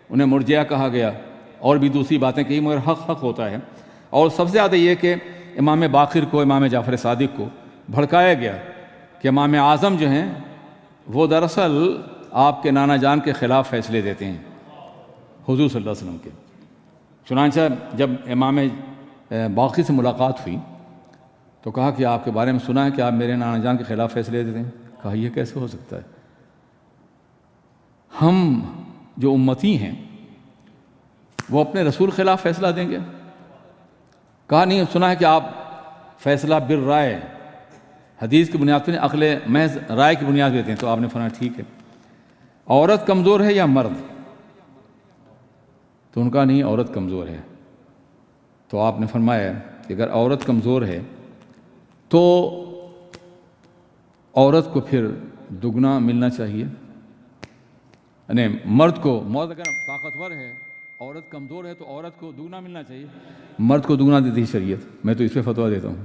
انہیں مرجئہ کہا گیا، اور بھی دوسری باتیں کہی، مگر حق ہوتا ہے۔ اور سب سے زیادہ یہ کہ امام باقر کو، امام جعفر صادق کو بھڑکایا گیا کہ امام اعظم جو ہیں وہ دراصل آپ کے نانا جان کے خلاف فیصلے دیتے ہیں، حضور صلی اللہ علیہ وسلم کے۔ چنانچہ جب امام باقر سے ملاقات ہوئی تو کہا کہ آپ کے بارے میں سنا ہے کہ آپ میرے نانا جان کے خلاف فیصلے دیتے ہیں۔ کہا یہ کیسے ہو سکتا ہے، ہم جو امتی ہیں وہ اپنے رسول خلاف فیصلہ دیں گے؟ کہا نہیں، سنا ہے کہ آپ فیصلہ بالرائے، حدیث کی بنیاد پر عقل محض رائے کی بنیاد پہ دیتے ہیں۔ تو آپ نے فرمایا ٹھیک ہے، عورت کمزور ہے یا مرد؟ تو ان کا نہیں، عورت کمزور ہے۔ تو آپ نے فرمایا کہ اگر عورت کمزور ہے تو عورت کو پھر دگنا ملنا چاہیے، یعنی مرد اگر طاقتور ہے، عورت کمزور ہے تو عورت کو دگنا ملنا چاہیے، مرد کو دگنا دیتی ہے شریعت۔ میں تو اس پہ فتویٰ دیتا ہوں۔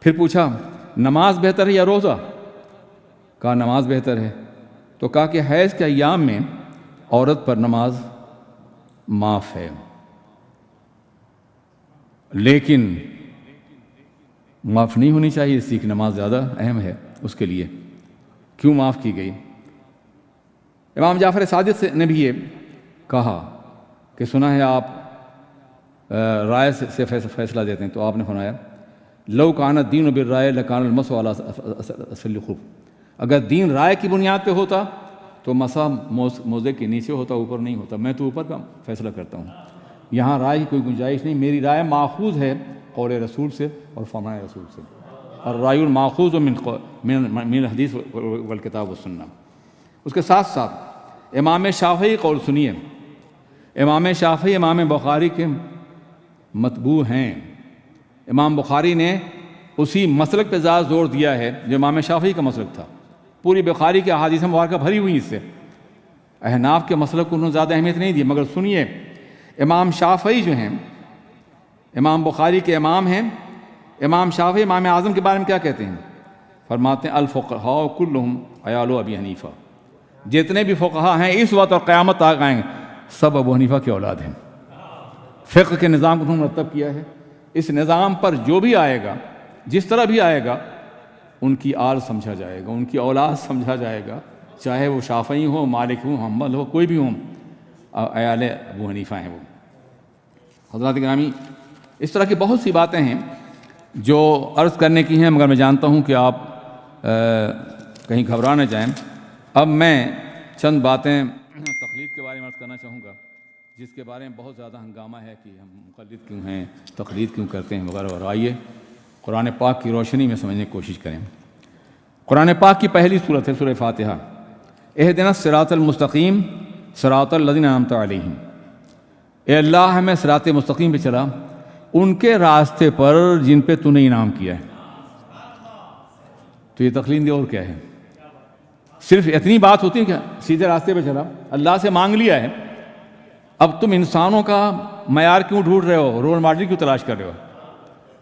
پھر پوچھا نماز بہتر ہے یا روزہ؟ کہا نماز بہتر ہے۔ تو کہا کہ حیض کے ایام میں عورت پر نماز معاف ہے، لیکن معاف نہیں ہونی چاہیے، اس لیے کہ نماز زیادہ اہم ہے اس کے لیے۔ کیوں معاف کی گئی؟ امام جعفر صادق نے بھی یہ کہا کہ سنا ہے آپ رائے سے فیصلہ دیتے ہیں۔ تو آپ نے فرمایا لو کان الدین بالرائے لکان المسح علی اصل الخف، اگر دین رائے کی بنیاد پہ ہوتا تو مسح موزے کے نیچے ہوتا، اوپر نہیں ہوتا۔ میں تو اوپر کا فیصلہ کرتا ہوں، یہاں رائے کی کوئی گنجائش نہیں۔ میری رائے ماخوذ ہے قول رسول سے اور فرمان رسول سے، اور رائے الماخوذ من الحدیث والکتاب والسنہ۔ اس کے ساتھ ساتھ امام شافعی قول سنیے، امام شافعی امام بخاری کے متبوع ہیں۔ امام بخاری نے اسی مسلک پہ زیادہ زور دیا ہے جو امام شافعی کا مسلک تھا۔ پوری بخاری کی احادیث مبارکہ بھری ہوئی اس سے، احناف کے مسلک کو انہوں نے زیادہ اہمیت نہیں دی۔ مگر سنیے، امام شافعی جو ہیں، امام بخاری کے امام ہیں، امام شافعی امام اعظم کے بارے میں کیا کہتے ہیں؟ فرماتے ہیں الفقہاء کلہم عیال ابی حنیفہ، جتنے بھی فقہا ہیں اس وقت اور قیامت تک آئیں سب ابو حنیفہ کی اولاد ہیں۔ فقہ کے نظام کو انہوں نے مرتب کیا ہے، اس نظام پر جو بھی آئے گا، جس طرح بھی آئے گا، ان کی آل سمجھا جائے گا، ان کی اولاد سمجھا جائے گا، چاہے وہ شافعی ہو، مالک ہو، حنبل ہو، کوئی بھی ہوں، عیال ابو حنیفہ ہیں وہ۔ حضرات گرامی، اس طرح کی بہت سی باتیں ہیں جو عرض کرنے کی ہیں، مگر میں جانتا ہوں کہ آپ کہیں گھبرا نہ جائیں۔ اب میں چند باتیں تقلید کے بارے میں عرض کرنا چاہوں گا، جس کے بارے میں بہت زیادہ ہنگامہ ہے کہ ہم مقلد کیوں ہیں، تقلید کیوں کرتے ہیں وغیرہ وغیرہ۔ آئیے قرآن پاک کی روشنی میں سمجھنے کی کوشش کریں۔ قرآن پاک کی پہلی صورت ہے سورہ فاتحہ۔ اہدنا الصراط المستقیم صراط الذین انعمت علیہم، اے اللہ ہمیں صراط مستقیم پہ چلا، ان کے راستے پر جن پہ تو نے انعام کیا ہے۔ تو یہ تقلید اور کیا ہے؟ صرف اتنی بات ہوتی ہے کیا سیدھے راستے پہ چلا، اللہ سے مانگ لیا ہے، اب تم انسانوں کا معیار کیوں ڈھونڈ رہے ہو، رول ماڈل کیوں تلاش کر رہے ہو؟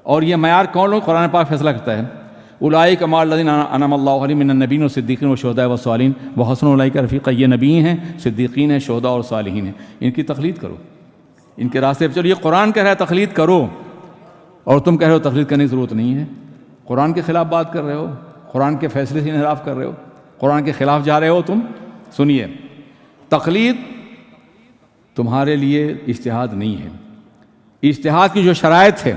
اور یہ معیار کون لوگ؟ قرآن پاک فیصلہ کرتا ہے، اولئک مع الذین انعم اللہ علیہم من النبیین والصدیقین والشہداء والصالحین وحسن اولئک رفیقا، یہ نبی ہیں، صدیقین ہیں، شہداء اور صالحین ہیں، ان کی تقلید کرو، ان کے راستے پہ چلو۔ یہ قرآن کہہ رہا ہے تقلید کرو، اور تم کہہ رہے ہو تقلید کرنے کی ضرورت نہیں ہے، قرآن کے خلاف بات کر رہے ہو، قرآن کے فیصلے سے انحراف کر رہے ہو، قرآن کے خلاف جا رہے ہو تم۔ سنیے، تقلید تمہارے لیے اجتہاد نہیں ہے، اجتہاد کی جو شرائط ہے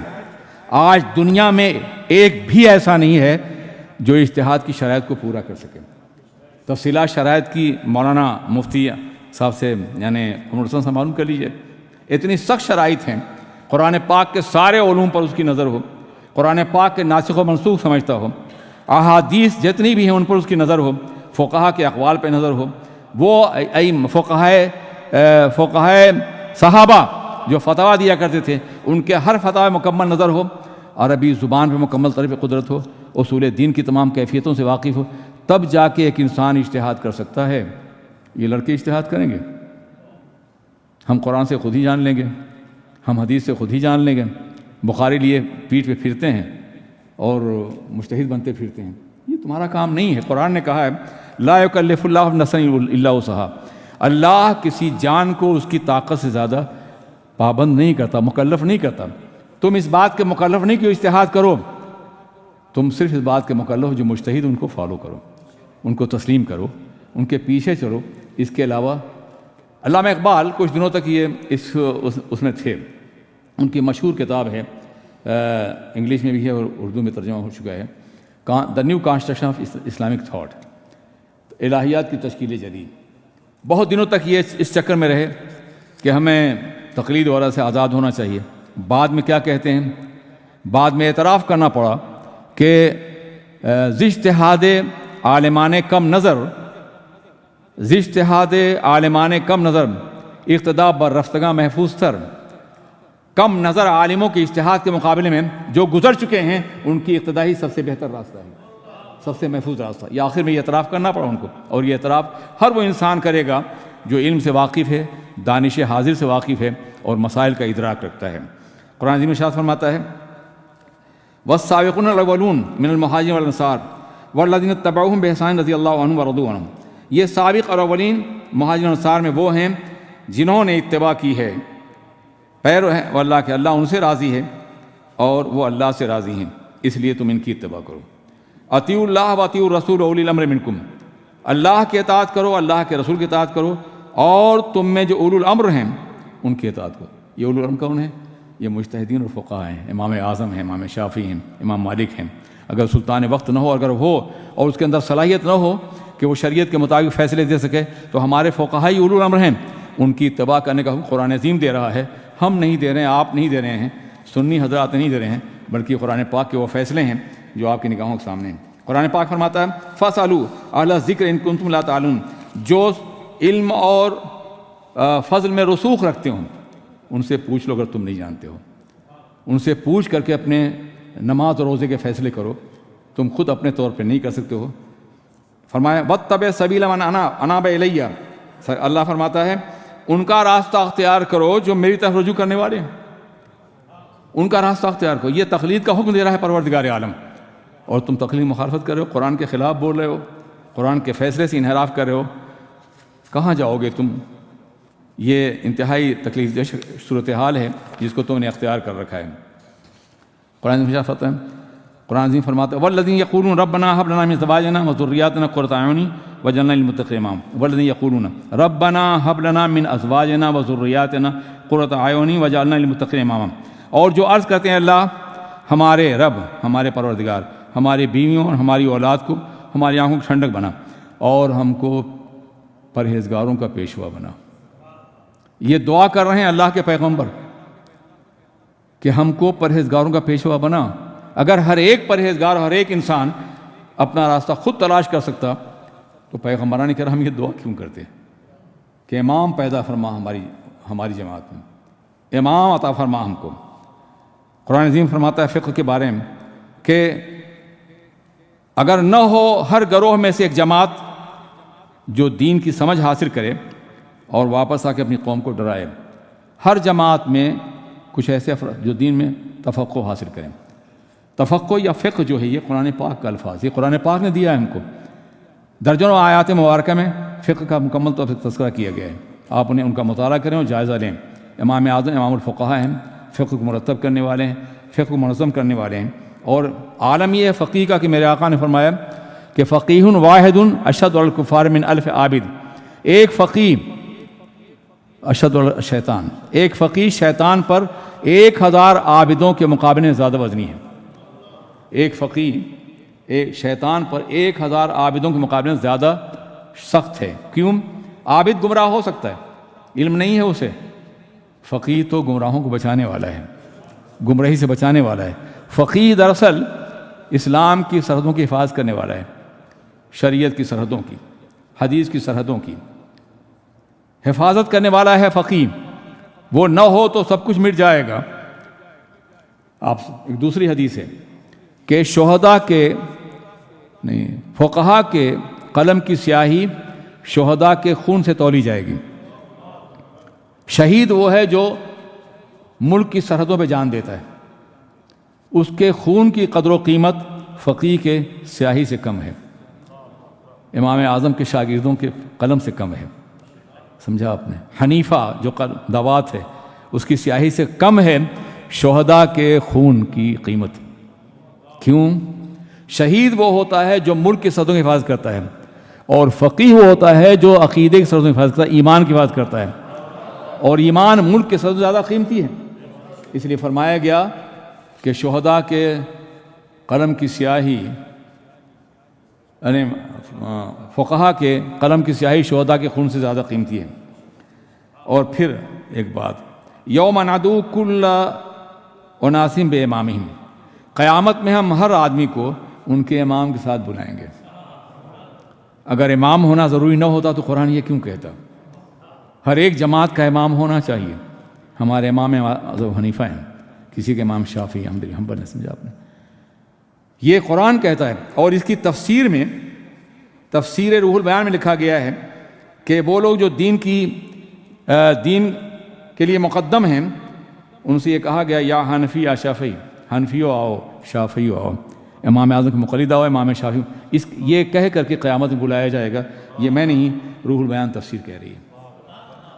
آج دنیا میں ایک بھی ایسا نہیں ہے جو اجتہاد کی شرائط کو پورا کر سکے۔ تفصیلات شرائط کی مولانا مفتی صاحب سے یعنی عمر سے معلوم کر لیجئے، اتنی سخت شرائط ہیں، قرآن پاک کے سارے علوم پر اس کی نظر ہو، قرآن پاک کے ناسخ و منسوخ سمجھتا ہو، احادیث جتنی بھی ہیں ان پر اس کی نظر ہو، فقہا کے اقوال پہ نظر ہو، وہ فقہائے صحابہ جو فتویٰ دیا کرتے تھے ان کے ہر فتویٰ مکمل نظر ہو، عربی زبان پہ مکمل طور پہ قدرت ہو، اصول دین کی تمام کیفیتوں سے واقف ہو، تب جا کے ایک انسان اجتہاد کر سکتا ہے۔ یہ لڑکے اجتہاد کریں گے؟ ہم قرآن سے خود ہی جان لیں گے، ہم حدیث سے خود ہی جان لیں گے، بخاری لیے پیٹھ پہ پھرتے ہیں اور مجتہد بنتے پھرتے ہیں، یہ تمہارا کام نہیں ہے۔ قرآن نے کہا ہے لا یکلف اللہ نفسا الا وسعہا، اللہ کسی جان کو اس کی طاقت سے زیادہ پابند نہیں کرتا، مکلف نہیں کرتا۔ تم اس بات کے مکلف نہیں کہ اجتہاد کرو، تم صرف اس بات کے مکلف جو مجتہد ان کو فالو کرو، ان کو تسلیم کرو، ان کے پیچھے چلو۔ اس کے علاوہ علامہ اقبال کچھ دنوں تک یہ اس میں تھے، ان کی مشہور کتاب ہے، انگلش میں بھی ہے اور اردو میں ترجمہ ہو چکا ہے، the new construction of Islamic thought, الہیات کی تشکیل جدید۔ بہت دنوں تک یہ اس چکر میں رہے کہ ہمیں تقلید وغیرہ سے آزاد ہونا چاہیے۔ بعد میں کیا کہتے ہیں؟ بعد میں اعتراف کرنا پڑا کہ اجتہاد عالمان کم نظر اقتداء بر رفتگاں محفوظ تر، کم نظر عالموں کے اجتہاد کے مقابلے میں جو گزر چکے ہیں ان کی اقتداء ہی سب سے بہتر راستہ ہے، سب سے محفوظ راستہ۔ یہ آخر میں یہ اعتراف کرنا پڑا ان کو، اور یہ اعتراف ہر وہ انسان کرے گا جو علم سے واقف ہے، دانش حاضر سے واقف ہے اور مسائل کا ادراک رکھتا ہے۔ قرآن عظیم ارشاد فرماتا ہے والسابقون الاولون من المہاجرین والانصار والذین اتبعوہم بإحسان رضی اللہ عنہم ورضوا عنہم، یہ سابق اور اولین مہاجرین انصار میں وہ ہیں جنہوں نے اتباع کی ہے، پیرو ہے وہ اللہ کے، اللہ ان سے راضی ہے اور وہ اللہ سے راضی ہیں، اس لیے تم ان کی اتباع کرو۔ اطیعوا اللہ واطیعوا الرسول واولی الامر منکم، اللہ کی اطاعت کرو، اللہ کے رسول کی اطاعت کرو، اور تم میں جو اولو الامر ہیں ان کی اطاعت کرو۔ یہ اولو الامر کون ہیں؟ یہ مجتہدین اور فقہاء ہیں، امام اعظم ہیں، امام شافعی ہیں، امام مالک ہیں۔ اگر سلطان وقت نہ ہو، اگر ہو اور اس کے اندر صلاحیت نہ ہو کہ وہ شریعت کے مطابق فیصلے دے سکے، تو ہمارے فقہاء ہی اولو الامر ہیں، ان کی اتباع کرنے کا حکم قرآن عظیم دے رہا ہے، ہم نہیں دے رہے ہیں، آپ نہیں دے رہے ہیں، سنی حضرات نہیں دے رہے ہیں، بلکہ قرآن پاک کے وہ فیصلے ہیں جو آپ کی نگاہوں کے سامنے ہیں۔ قرآن پاک فرماتا ہے فَاسْأَلُوا أَهْلَ الذِّكْرِ إِن كُنتُمْ لَا تَعْلَمُونَ، جو علم اور فضل میں رسوخ رکھتے ہوں ان سے پوچھ لو اگر تم نہیں جانتے ہو، ان سے پوچھ کر کے اپنے نماز اور روزے کے فیصلے کرو، تم خود اپنے طور پہ نہیں کر سکتے ہو۔ فرمایا وَاتَّبِعْ سَبِيلَ مَنْ أَنَابَ إِلَيَّ، اللہ فرماتا ہے ان کا راستہ اختیار کرو جو میری طرف رجوع کرنے والے ہیں، ان کا راستہ اختیار کرو۔ یہ تقلید کا حکم دے رہا ہے پروردگار عالم، اور تم تقلید مخالفت کر رہے ہو، قرآن کے خلاف بول رہے ہو، قرآن کے فیصلے سے انحراف کر رہے ہو، کہاں جاؤ گے تم؟ یہ انتہائی تکلیف دہ صورتحال ہے جس کو تم نے اختیار کر رکھا ہے۔ قرآن عظیم فرماتا ہے والذین یقولون ربنا ھب لنا من ازواجنا وذریاتنا قرۃ اعین واجعلنا للمتقین اماما، والذین یقولون ربنا ھب لنا من ازواجنا وذریاتنا قرۃ اعین واجعلنا للمتقین اماما، اور جو عرض کرتے ہیں اللہ ہمارے رب، ہمارے پروردگار، ہماری بیویوں اور ہماری اولاد کو ہماری آنکھوں کی ٹھنڈک بنا اور ہم کو پرہیزگاروں کا پیشوا بنا۔ یہ دعا کر رہے ہیں اللہ کے پیغمبر کہ ہم کو پرہیزگاروں کا پیشوا بنا۔ اگر ہر ایک پرہیزگار، ہر ایک انسان اپنا راستہ خود تلاش کر سکتا تو پیغمبران کرام یہ دعا کیوں کرتے کہ امام پیدا فرما ہماری جماعت میں، امام عطا فرما ہم کو۔ قرآن عظیم فرماتا ہے فقہ کے بارے میں کہ اگر نہ ہو ہر گروہ میں سے ایک جماعت جو دین کی سمجھ حاصل کرے اور واپس آ کے اپنی قوم کو ڈرائے، ہر جماعت میں کچھ ایسے افراد جو دین میں تفقہ حاصل کریں۔ تفقہ یا فقہ جو ہے یہ قرآن پاک کا الفاظ، یہ قرآن پاک نے دیا ہے ہم کو۔ درجنوں آیات مبارکہ میں فقہ کا مکمل طور پر تذکرہ کیا گیا ہے، آپ انہیں ان کا مطالعہ کریں اور جائزہ لیں۔ امام اعظم امام الفقہاء ہیں، فقہ کو مرتب کرنے والے ہیں، فقہ کو منظم کرنے والے ہیں، اور عالم یہ ہے فقیہ کا کہ میرے آقا نے فرمایا کہ فقیہ واحد اشد علی الکفار من الف عابد، ایک فقیہ اشد علی الشیطان، ایک فقیہ شیطان پر 1000 عابدوں کے مقابلے میں زیادہ وزنی ہے۔ ایک فقیہ ایک شیطان پر 1000 عابدوں کے مقابلے میں زیادہ سخت ہے۔ کیوں؟ عابد گمراہ ہو سکتا ہے، علم نہیں ہے اسے، فقیہ تو گمراہوں کو بچانے والا ہے، گمراہی سے بچانے والا ہے۔ فقیہ دراصل اسلام کی سرحدوں کی حفاظت کرنے والا ہے، شریعت کی سرحدوں کی، حدیث کی سرحدوں کی حفاظت کرنے والا ہے فقیہ۔ وہ نہ ہو تو سب کچھ مٹ جائے گا۔ آپ ایک دوسری حدیث ہے کہ شہداء کے فقہاء کے قلم کی سیاہی شہداء کے خون سے تولی جائے گی۔ شہید وہ ہے جو ملک کی سرحدوں پہ جان دیتا ہے، اس کے خون کی قدر و قیمت فقیہ کے سیاہی سے کم ہے، امام اعظم کے شاگردوں کے قلم سے کم ہے۔ سمجھا آپ نے؟ حنیفہ جو دوات ہے اس کی سیاہی سے کم ہے شہداء کے خون کی قیمت۔ کیوں؟ شہید وہ ہوتا ہے جو ملک کی سرحدوں کی حفاظت کرتا ہے، اور فقیہ وہ ہوتا ہے جو عقیدے کی سرحدوں کی حفاظت کرتا ہے، ایمان کی حفاظت کرتا ہے، اور ایمان ملک کے سرحدوں سے زیادہ قیمتی ہے۔ اس لیے فرمایا گیا کہ شہداء کے قلم کی سیاہی یعنی فقہاء کے قلم کی سیاہی شہداء کے خون سے زیادہ قیمتی ہے۔ اور پھر ایک بات، یوم ندعو کل اناس بامامہم، قیامت میں ہم ہر آدمی کو ان کے امام کے ساتھ بلائیں گے۔ اگر امام ہونا ضروری نہ ہوتا تو قرآن یہ کیوں کہتا؟ ہر ایک جماعت کا امام ہونا چاہیے۔ ہمارے امام ابو حنیفہ ہیں، کسی کے امام شافعی حنبل، سمجھا آپ نے؟ یہ قرآن کہتا ہے، اور اس کی تفسیر میں، تفسیر روح البیان میں لکھا گیا ہے کہ وہ لوگ جو دین کے لیے مقدم ہیں ان سے یہ کہا گیا یا حنفی یا شافعی، حنفیو آؤ، شافعیو آؤ، امام اعظم کے مقلد آؤ، امام شافعی، یہ کہہ کر کے قیامت میں بلایا جائے گا۔ یہ میں نہیں، روح البیان تفسیر کہہ رہی ہے۔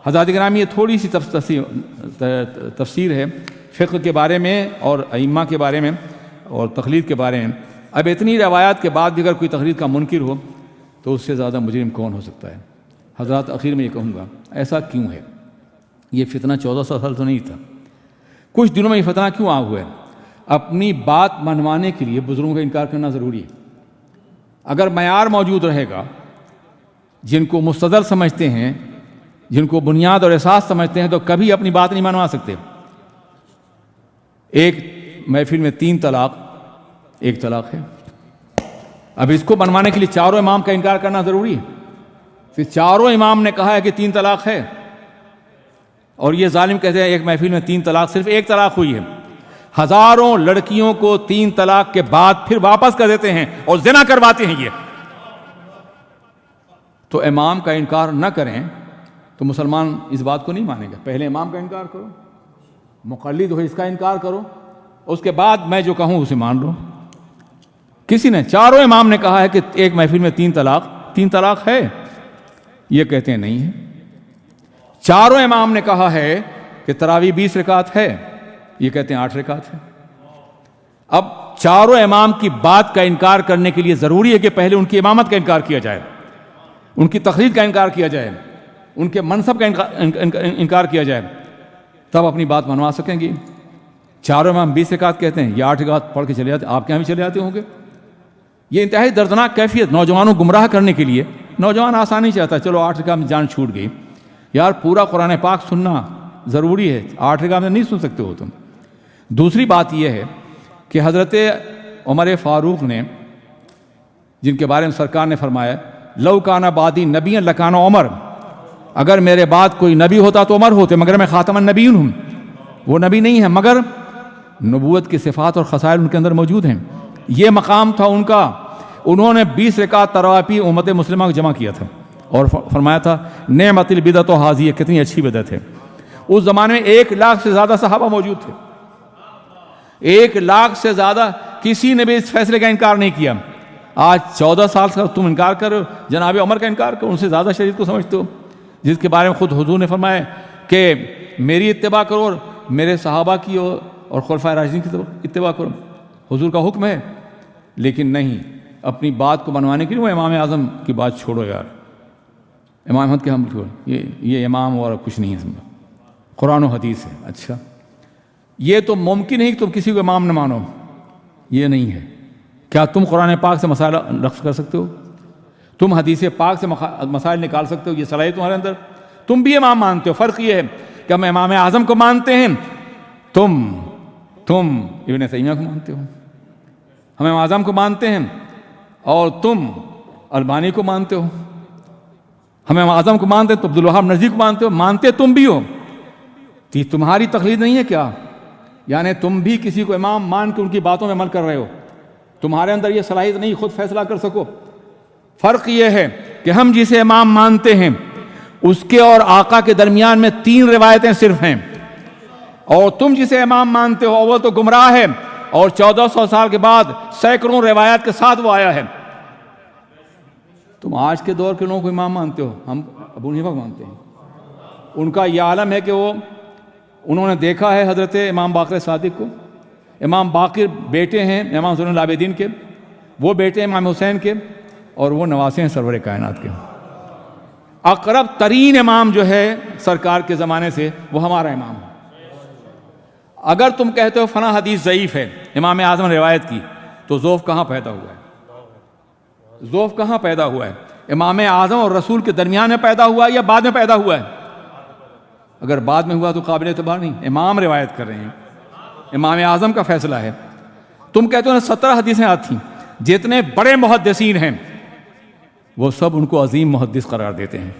حضرات گرامی، یہ تھوڑی سی تفسیر ہے فقہ کے بارے میں اور ائمہ کے بارے میں اور تقلید کے بارے میں۔ اب اتنی روایات کے بعد بھی اگر کوئی تقلید کا منکر ہو تو اس سے زیادہ مجرم کون ہو سکتا ہے؟ حضرات اخیر میں یہ کہوں گا، ایسا کیوں ہے؟ یہ فتنہ 1400 سال تو نہیں تھا، کچھ دنوں میں یہ فتنہ کیوں ہوا ہے؟ اپنی بات منوانے کے لیے بزرگوں کا انکار کرنا ضروری ہے۔ اگر معیار موجود رہے گا، جن کو مستدل سمجھتے ہیں، جن کو بنیاد اور اساس سمجھتے ہیں، تو کبھی اپنی بات نہیں منوا سکتے۔ ایک محفل میں 3 طلاق، ایک طلاق ہے۔ اب اس کو منوانے کے لیے چاروں امام کا انکار کرنا ضروری ہے۔ پھر چاروں امام نے کہا ہے کہ 3 طلاق ہے، اور یہ ظالم کہتے ہیں ایک محفل میں 3 طلاق، صرف 1 طلاق ہوئی ہے۔ ہزاروں لڑکیوں کو 3 طلاق کے بعد پھر واپس کر دیتے ہیں اور زنا کرواتے ہیں۔ یہ تو امام کا انکار نہ کریں تو مسلمان اس بات کو نہیں مانے گا۔ پہلے امام کا انکار کرو، مقلد ہو اس کا انکار کرو، اس کے بعد میں جو کہوں اسے مان لو۔ کسی نے، چاروں امام نے کہا ہے کہ ایک محفل میں 3 طلاق ہے، یہ کہتے ہیں نہیں ہے۔ چاروں امام نے کہا ہے کہ تراویح 20 رکعت ہے، یہ کہتے ہیں 8 رکعت ہے۔ اب چاروں امام کی بات کا انکار کرنے کے لیے ضروری ہے کہ پہلے ان کی امامت کا انکار کیا جائے، ان کی تقلید کا انکار کیا جائے، ان کے منصب کا انکار کیا جائے، تب اپنی بات منوا سکیں گے۔ چاروں امام 20 رکعت کہتے ہیں، یہ 8 رکعت پڑھ کے چلے جاتے، آپ کے یہاں بھی چلے جاتے ہوں گے۔ یہ انتہائی دردناک کیفیت نوجوانوں کو گمراہ کرنے کے لیے۔ نوجوان آسانی چاہتا ہے، چلو 8 رکعت میں جان چھوٹ گئی۔ یار پورا قرآن پاک سننا ضروری ہے، 8 رکعت میں نہیں سن سکتے ہو تم۔ دوسری بات یہ ہے کہ حضرت عمر فاروق نے، جن کے بارے میں سرکار نے فرمایا لو کان بعدی نبی لکان عمر، اگر میرے بعد کوئی نبی ہوتا تو عمر ہوتے، مگر میں خاتم النبیین ہوں۔ وہ نبی نہیں ہے مگر نبوت کی صفات اور خصائل ان کے اندر موجود ہیں۔ یہ مقام تھا ان کا۔ انہوں نے 20 رکعت تراویح امت مسلمہ کو جمع کیا تھا اور فرمایا تھا نعمت البدعۃ ھذہ، کتنی اچھی بدعت ہے۔ اس زمانے میں 1 لاکھ سے زیادہ صحابہ موجود تھے، 1 لاکھ سے زیادہ، کسی نے بھی اس فیصلے کا انکار نہیں کیا۔ آج 14 سال سے تم انکار کرو، جناب عمر کا انکار کرو، ان سے زیادہ شریعت کو سمجھتے ہو، جس کے بارے میں خود حضور نے فرمایا کہ میری اتباع کرو اور میرے صحابہ کی اور خلفائے راشدین کی اتباع کرو۔ حضور کا حکم ہے، لیکن نہیں، اپنی بات کو بنوانے کے لیے وہ امام اعظم کی بات چھوڑو یار، امام احمد کے ہم چھوڑو، یہ امام اور کچھ نہیں ہے، قرآن و حدیث ہے۔ اچھا، یہ تو ممکن ہے کہ تم کسی کو امام نہ مانو، یہ نہیں ہے۔ کیا تم قرآن پاک سے مسائل رفع کر سکتے ہو؟ تم حدیث پاک سے مسائل نکال سکتے ہو؟ یہ صلاحیت تمہارے اندر؟ تم بھی امام مانتے ہو، فرق یہ ہے کہ ہم امام اعظم کو مانتے ہیں، تم ابن تیمیہ کو مانتے ہو۔ ہم امام اعظم کو مانتے ہیں اور تم البانی کو مانتے ہو۔ ہم امام اعظم کو مانتے ہیں تو عبدالوہاب نجدی کو مانتے ہو، مانتے تم بھی ہو۔ یہ تمہاری تقلید نہیں ہے کیا؟ یعنی تم بھی کسی کو امام مان کے ان کی باتوں میں عمل کر رہے ہو، تمہارے اندر یہ صلاحیت نہیں خود فیصلہ کر سکو۔ فرق یہ ہے کہ ہم جسے امام مانتے ہیں اس کے اور آقا کے درمیان میں 3 روایتیں صرف ہیں، اور تم جسے امام مانتے ہو وہ تو گمراہ ہے، اور 1400 سال کے بعد سینکڑوں روایات کے ساتھ وہ آیا ہے۔ تم آج کے دور کے لوگوں کو امام مانتے ہو، ہم ابو حنیفہ کو مانتے ہیں۔ ان کا یہ عالم ہے کہ انہوں نے دیکھا ہے حضرت امام باقر صادق کو۔ امام باقر بیٹے ہیں امام زین العابدین کے، وہ بیٹے ہیں امام حسین کے، اور وہ نواسے ہیں سرور کائنات کے۔ اقرب ترین امام جو ہے سرکار کے زمانے سے وہ ہمارا امام ہے۔ اگر تم کہتے ہو فلاں حدیث ضعیف ہے امام اعظم نے روایت کی، تو ضعف کہاں پیدا ہوا ہے؟ ضعف کہاں پیدا ہوا ہے؟ امام اعظم اور رسول کے درمیان میں پیدا ہوا ہے یا بعد میں پیدا ہوا ہے؟ اگر بعد میں ہوا تو قابل اعتبار نہیں، امام روایت کر رہے ہیں، امام اعظم کا فیصلہ ہے۔ تم کہتے ہو 17 حدیثیں آتی، جتنے بڑے محدثین ہیں وہ سب ان کو عظیم محدث قرار دیتے ہیں۔